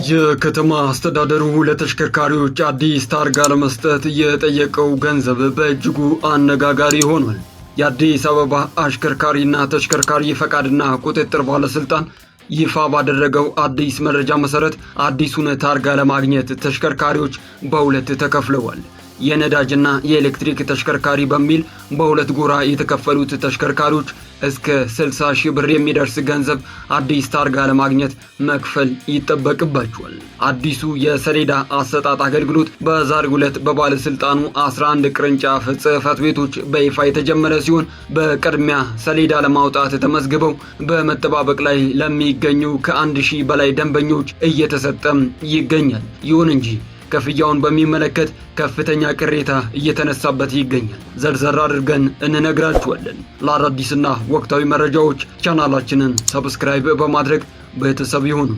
የከተማ አስተዳደሩ ለተሽከርካሪዎች አዲስ ታርጋ ለመስጠት የጠየቀው ገንዘብ በእጅጉ አነጋጋሪ ሆኗል። የአዲስ አበባ አሽከርካሪና ተሽከርካሪ ፈቃድና ቁጥጥር ባለስልጣን ይፋ ባደረገው አዲስ መረጃ መሰረት አዲሱን ታርጋ ለማግኘት ተሽከርካሪዎች በሁለት ተከፍለዋል። የነዳጅና የኤሌክትሪክ ተሽከርካሪ በሚል በሁለት ጎራ የተከፈሉት ተሽከርካሪዎች እስከ 60 ሺህ ብር የሚደርስ ገንዘብ አዲስ ታርጋ ለማግኘት መክፈል ይጠበቅባቸዋል። አዲሱ የሰሌዳ አሰጣጥ አገልግሎት በዛሬው ዕለት በባለስልጣኑ 11 ቅርንጫፍ ጽሕፈት ቤቶች በይፋ የተጀመረ ሲሆን በቅድሚያ ሰሌዳ ለማውጣት ተመዝግበው በመጠባበቅ ላይ ለሚገኙ ከ1000 በላይ ደንበኞች እየተሰጠም ይገኛል። ይሁን እንጂ ክፍያውን በሚመለከት ከፍተኛ ቅሬታ እየተነሳበት ይገኛል። ዘርዘር አድርገን እንነግራችኋለን። ለአዳዲስና ወቅታዊ መረጃዎች ቻናላችንን ሰብስክራይብ በማድረግ ቤተሰብ ይሁኑ።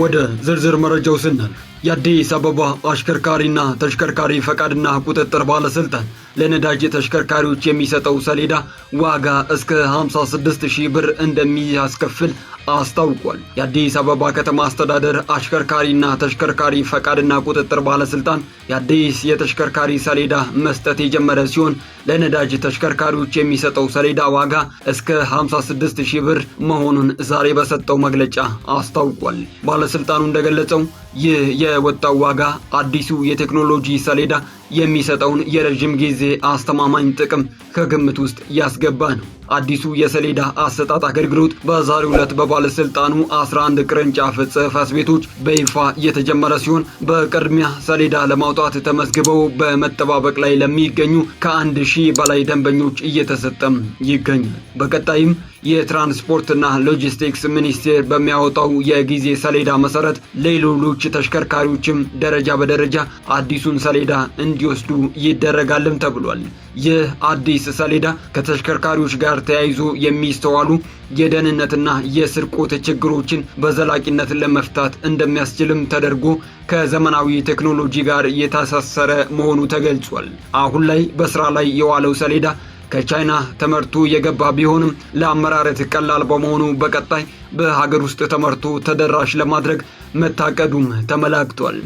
ወደ ዝርዝር መረጃው ስናልፍ የአዲስ አበባ አሽከርካሪና ተሽከርካሪ ፈቃድና ቁጥጥር ባለስልጣን ለነዳጅ ተሽከርካሪዎች የሚሰጠው ሰሌዳ ዋጋ እስከ 56 ሺህ ብር እንደሚያስከፍል አስታውቋል። የአዲስ አበባ ከተማ አስተዳደር አሽከርካሪና ተሽከርካሪ ፈቃድና ቁጥጥር ባለስልጣን የአዲስ የተሽከርካሪ ሰሌዳ መስጠት የጀመረ ሲሆን ለነዳጅ ተሽከርካሪዎች የሚሰጠው ሰሌዳ ዋጋ እስከ 56 ሺህ ብር መሆኑን ዛሬ በሰጠው መግለጫ አስታውቋል። ባለስልጣኑ እንደገለጸው ይህ የወጣው ዋጋ አዲሱ የቴክኖሎጂ ሰሌዳ የሚሰጠውን የረጅም ጊዜ አስተማማኝ ጥቅም ከግምት ውስጥ ያስገባ ነው። አዲሱ የሰሌዳ አሰጣጥ አገልግሎት በዛሬው ዕለት በባለስልጣኑ 11 ቅርንጫፍ ጽሕፈት ቤቶች በይፋ የተጀመረ ሲሆን በቅድሚያ ሰሌዳ ለማውጣት ተመዝግበው በመጠባበቅ ላይ ለሚገኙ ከ1000 በላይ ደንበኞች እየተሰጠም ይገኛል። በቀጣይም የትራንስፖርትና ሎጂስቲክስ ሚኒስቴር በሚያወጣው የጊዜ ሰሌዳ መሰረት ሌሎች ተሽከርካሪዎችም ደረጃ በደረጃ አዲሱን ሰሌዳ እንዲወስዱ ይደረጋልም ተብሏል። ይህ አዲስ ሰሌዳ ከተሽከርካሪዎች ጋር ተያይዞ የሚስተዋሉ የደህንነትና የስርቆት ችግሮችን በዘላቂነት ለመፍታት እንደሚያስችልም ተደርጎ ከዘመናዊ ቴክኖሎጂ ጋር የተሳሰረ መሆኑ ተገልጿል። አሁን ላይ በስራ ላይ የዋለው ሰሌዳ ከቻይና ተመርቶ የገባ ቢሆንም ለአመራረት ቀላል በመሆኑ በቀጣይ በሀገር ውስጥ ተመርቶ ተደራሽ ለማድረግ መታቀዱም ተመላክቷል።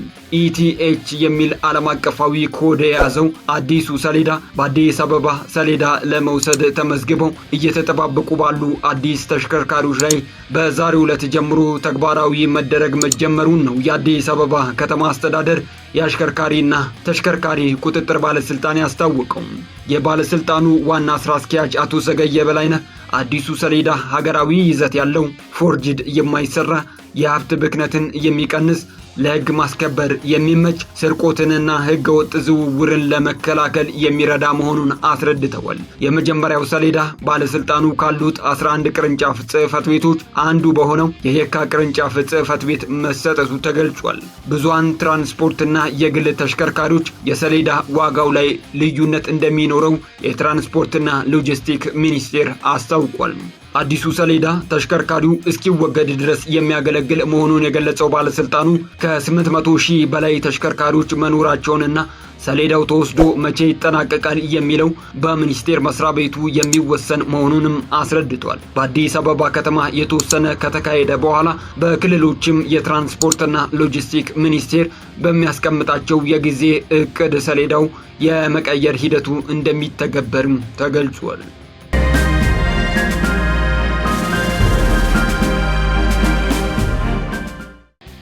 ኢቲኤች የሚል ዓለም አቀፋዊ ኮድ የያዘው አዲሱ ሰሌዳ በአዲስ አበባ ሰሌዳ ለመውሰድ ተመዝግበው እየተጠባበቁ ባሉ አዲስ ተሽከርካሪዎች ላይ በዛሬው ዕለት ጀምሮ ተግባራዊ መደረግ መጀመሩን ነው የአዲስ አበባ ከተማ አስተዳደር የአሽከርካሪና ተሽከርካሪ ቁጥጥር ባለስልጣን ያስታወቀው። የባለስልጣኑ ዋና ስራ አስኪያጅ አቶ ዘገየ በላይነህ አዲሱ ሰሌዳ ሀገራዊ ይዘት ያለው ፎርጅድ የማይሰራ የሀብት ብክነትን የሚቀንስ ለሕግ ማስከበር የሚመች ስርቆትንና ሕገ ወጥ ዝውውርን ለመከላከል የሚረዳ መሆኑን አስረድተዋል። የመጀመሪያው ሰሌዳ ባለስልጣኑ ካሉት 11 ቅርንጫፍ ጽሕፈት ቤቶች አንዱ በሆነው የየካ ቅርንጫፍ ጽሕፈት ቤት መሰጠቱ ተገልጿል። ብዙሃን ትራንስፖርትና የግል ተሽከርካሪዎች የሰሌዳ ዋጋው ላይ ልዩነት እንደሚኖረው የትራንስፖርትና ሎጂስቲክ ሚኒስቴር አስታውቋል። አዲሱ ሰሌዳ ተሽከርካሪው እስኪወገድ ድረስ የሚያገለግል መሆኑን የገለጸው ባለስልጣኑ ከ800 ሺህ በላይ ተሽከርካሪዎች መኖራቸውንና ሰሌዳው ተወስዶ መቼ ይጠናቀቃል የሚለው በሚኒስቴር መስሪያ ቤቱ የሚወሰን መሆኑንም አስረድቷል። በአዲስ አበባ ከተማ የተወሰነ ከተካሄደ በኋላ በክልሎችም የትራንስፖርትና ሎጂስቲክ ሚኒስቴር በሚያስቀምጣቸው የጊዜ እቅድ ሰሌዳው የመቀየር ሂደቱ እንደሚተገበርም ተገልጿል።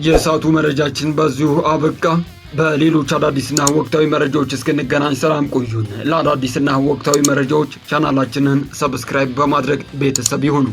የሰዓቱ መረጃችን በዚሁ አበቃ። በሌሎች አዳዲስና ወቅታዊ መረጃዎች እስክንገናኝ ሰላም ቆዩን። ለአዳዲስና ወቅታዊ መረጃዎች ቻናላችንን ሰብስክራይብ በማድረግ ቤተሰብ ይሁኑ።